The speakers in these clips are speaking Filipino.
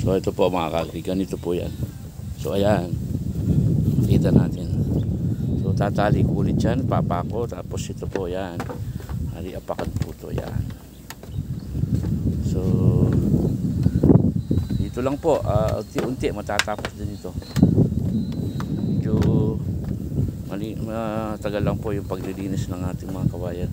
So ito po mga kagri, ganito po yan. So ayan, makita natin. So tatali ko ulit yan, papako, tapos ito po yan, apakan po ito yan. So dito lang po, unti-unti matatapos din ito. Medyo matagal lang po yung paglilinis ng ating mga kawayan.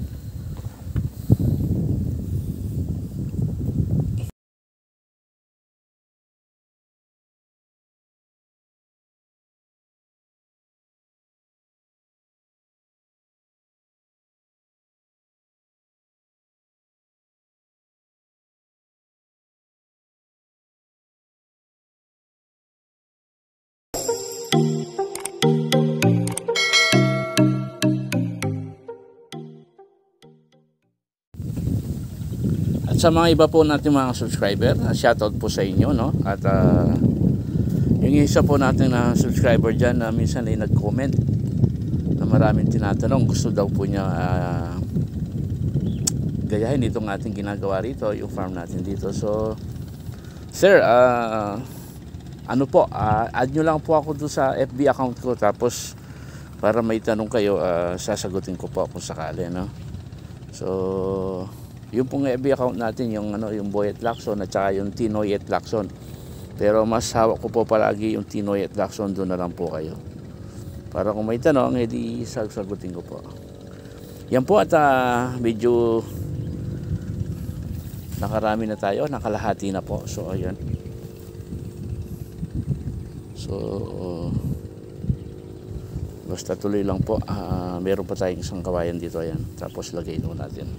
Sa mga iba po natin mga subscriber, shoutout po sa inyo, no? At yung isa po natin na subscriber dyan na minsan ay nag-comment na maraming tinatanong, gusto daw po niya gayahin itong ating ginagawa rito, yung farm natin dito. So sir, ano po, add nyo lang po ako doon sa FB account ko, tapos para may tanong kayo, sasagutin ko po kung sakali, no? So yung pong FB account natin, yung yung Boyet Lacson at saka yung Tinoyet Lacson. Pero mas hawak ko po palagi yung Tinoyet Lacson, doon na lang po kayo. Para kung may tanong, edi sasagutin ko po. Yan po, at medyo nakarami na tayo, nakalahati na po. So ayan. So basta tuloy lang po. Meron pa tayong isang kawayan dito, ayan. Tapos lagay doon natin.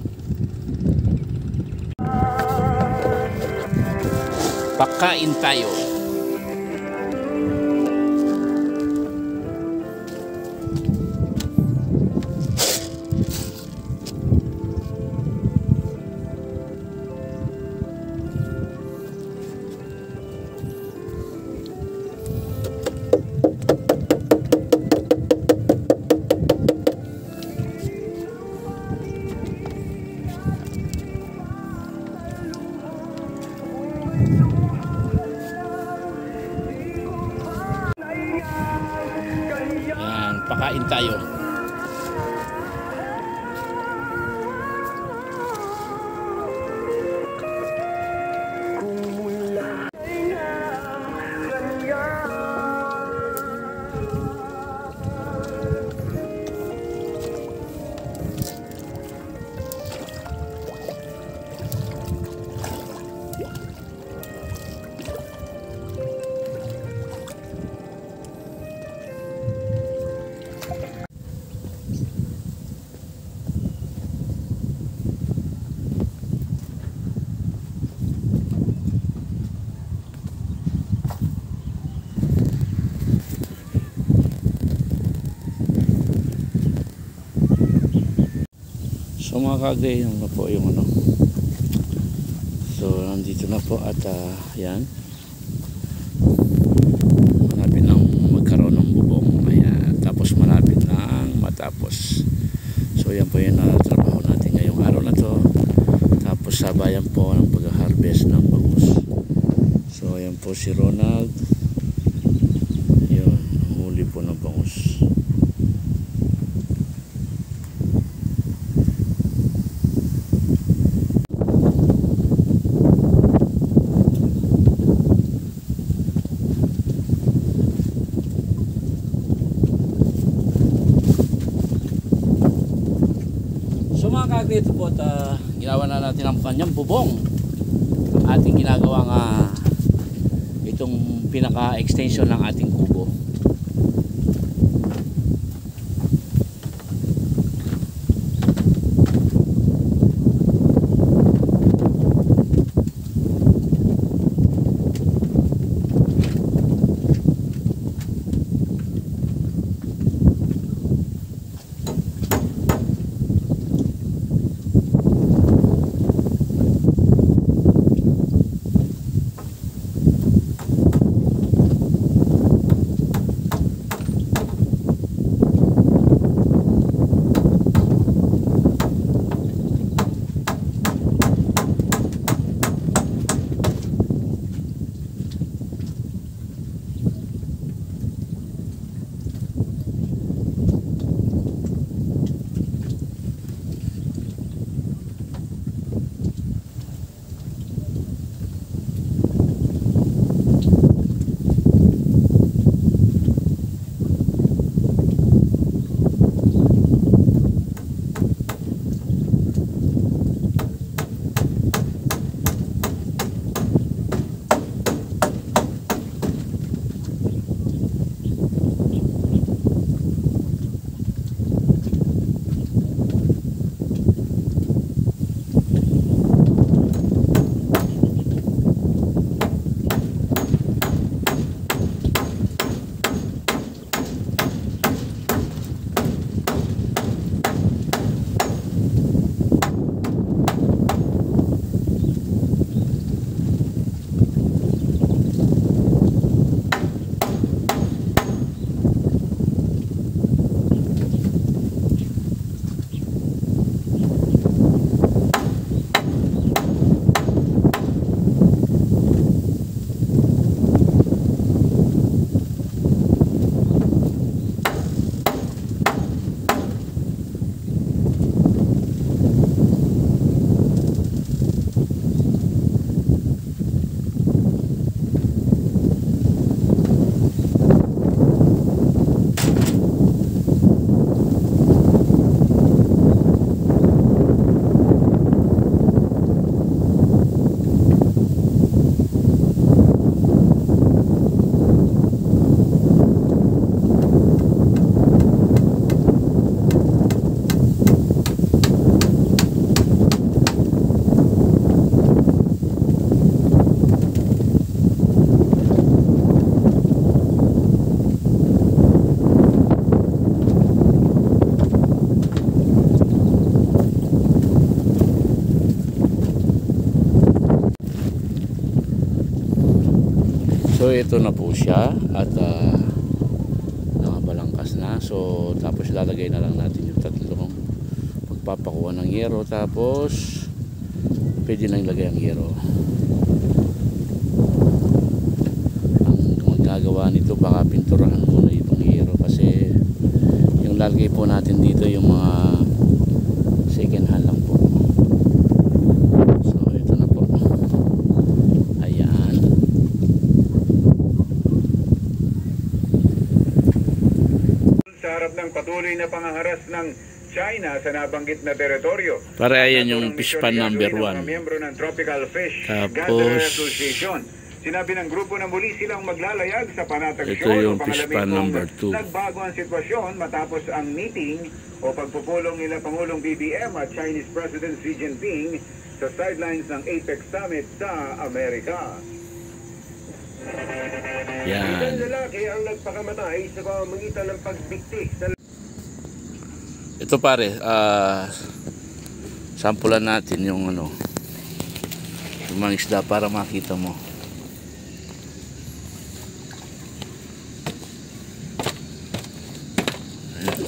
Pakain tayo. Pakain tayo. So mga kagay, yun na po yung so nandito na po at yan, malapit nang magkaroon ng bubong. Ayan, tapos malapit nang matapos. So yan po yung trabaho natin ngayong araw na to. Tapos sabayan po ng pag-harvest ng bangus. So yan po si Ronald, yun, huli po ng bangus. Ito po, ginawa na natin ang kanyang bubong. Ating ginagawa nga itong pinaka-extension ng ating kubo. ito na po siya at nakabalangkas na. So tapos lalagay na lang natin yung tatlong magpapakuha ng yero, tapos pwede na ilagay ang yero. Ang magagawa nito, baka pinturahan muna itong yero, kasi yung lalagay po natin dito yung mga second hand lang po. So ito na po, ayan. Sa harap ng patuloy na pangaharas ng China sa nabanggit na teritoryo. Para ayan yung fish pan number 1. Miyembro ng Tropical Fish Tapos Gatherer Association. Sinabi ng grupo na muli silang maglalayag sa panatag ito show yung o fish pangalamig pan number kung 2. nagbago ang sitwasyon matapos ang meeting o pagpupulong nila Pangulong BBM at Chinese President Xi Jinping sa sidelines ng APEC Summit sa Amerika. Yan. Isang lalaki ang nagpakamatay sa pamamagitan ng pagbigti sa Ito pare, sampulan natin yung ano, yung mga isda para makita mo. Ayan.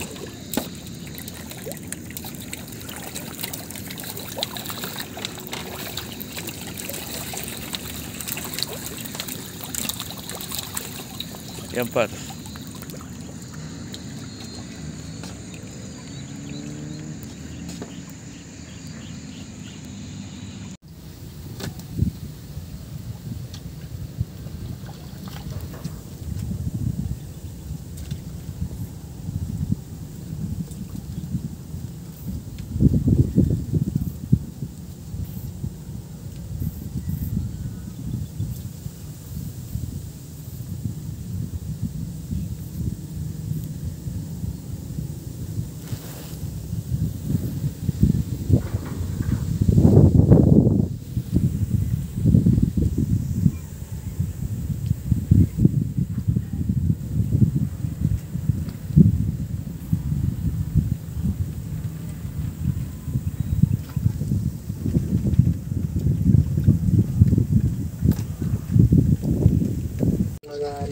Yan pare.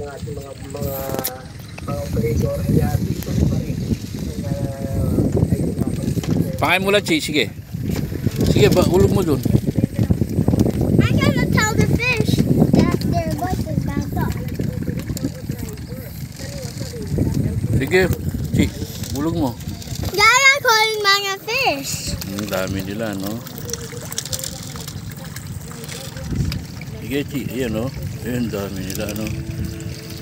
ng ating mga operator ay dito pa rin ay Pakain mo lang, Chi. Sige. Sige, ulog mo dun. I gotta tell the fish that their voice is back up. Sige, Chi. Ulog mo. Yaya calling mga fish. Ang dami nila, no? Sige, Chi. Ayan, no? Ayan, dami nila, no?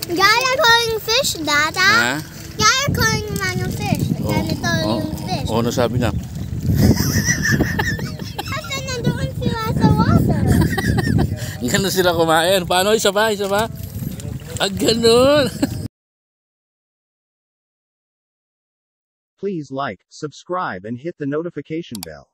Yaya calling fish, Dada. Ha? Yaya calling mga fish. Ganito yung fish. Oo, nasabi na. Kasi nandoon sila sa water. Ganun sila kumain. Paano? Isa ba? Isa ba? Ganun. Please like, subscribe and hit the notification bell.